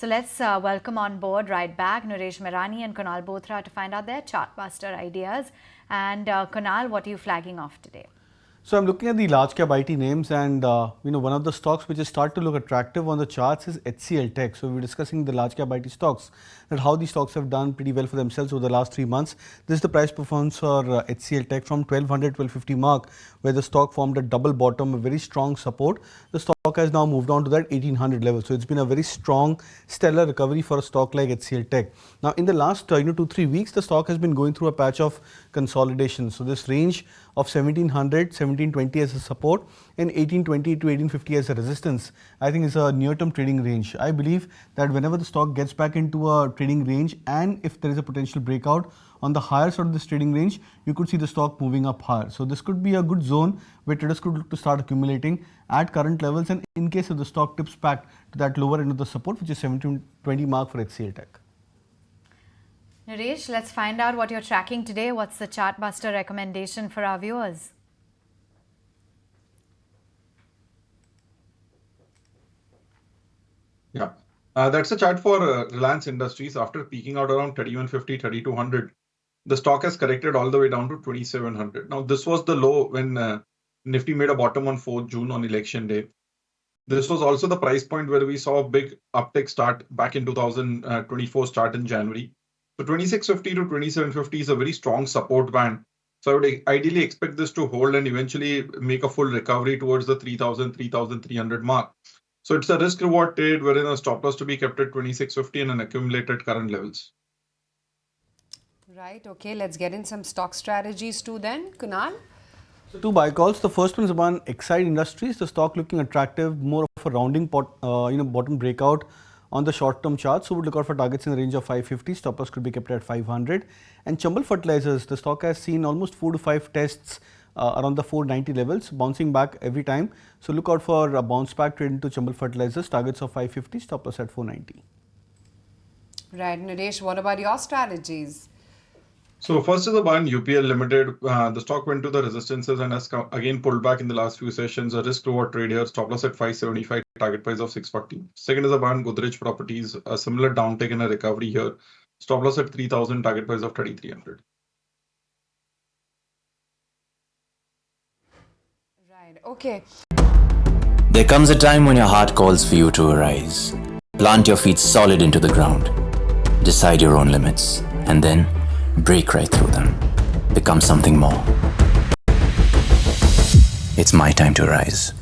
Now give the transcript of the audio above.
So let's welcome on board right back Nooresh, Merani and Kunal Bothra to find out their Chartbuster ideas. And Kunal, what are you flagging off today? So I'm looking at the large cap IT names, and one of the stocks which is start to look attractive on the charts is HCL Tech. So we're discussing the large cap IT stocks and how these stocks have done pretty well for themselves over the last 3 months. This is the price performance for HCL Tech from 1200 1250 mark, where the stock formed a double bottom, a very strong support. The stock has now moved on to that 1800 level. So it's been a very strong, stellar recovery for a stock like HCL Tech. Now in the last 2-3 weeks, the stock has been going through a patch of consolidation. So this range of 1700, 1720 as a support and 1820 to 1850 as a resistance, I think is a near-term trading range. I believe that whenever the stock gets back into a trading range and if there is a potential breakout on the higher side of this trading range, you could see the stock moving up higher. So this could be a good zone where traders could look to start accumulating at current levels, and in case if the stock tips back to that lower end of the support, which is 1720 mark for HCL Tech. Nooresh, let's find out what you're tracking today. What's the Chartbuster recommendation for our viewers? Yeah, that's a chart for Reliance Industries. After peaking out around 3150, 3200, the stock has corrected all the way down to 2700. Now, this was the low when Nifty made a bottom on 4th June on election day. This was also the price point where we saw a big uptick start back in 2024, start in January. So 2650 to 2750 is a very strong support band. So I would ideally expect this to hold and eventually make a full recovery towards the 3000, 3300 mark. So it's a risk reward trade wherein a stop loss to be kept at 2650 and an accumulated current levels. Right, okay, let's get in some stock strategies too then. Kunal? So two buy calls. The first one is on Exide Industries. The stock looking attractive, more of a rounding bottom breakout on the short-term chart. So we'd look out for targets in the range of 550. Stop loss could be kept at 500. And Chambal Fertilizers, the stock has seen almost 4 to 5 tests around the 490 levels, bouncing back every time. So look out for a bounce back trade into Chambal Fertilizers, targets of 550, stop loss at 490. Right, Nooresh, what about your strategies? So first is the one UPL Limited. The stock went to the resistances and has again pulled back in the last few sessions. A risk reward trade here, stop loss at 575, target price of 640. Second is the one Godrej Properties, a similar downtake and a recovery here. Stop loss at 3000, target price of 3300. Right, okay. There comes a time when your heart calls for you to arise. Plant your feet solid into the ground. Decide your own limits. And then break right through them. Become something more. It's my time to rise.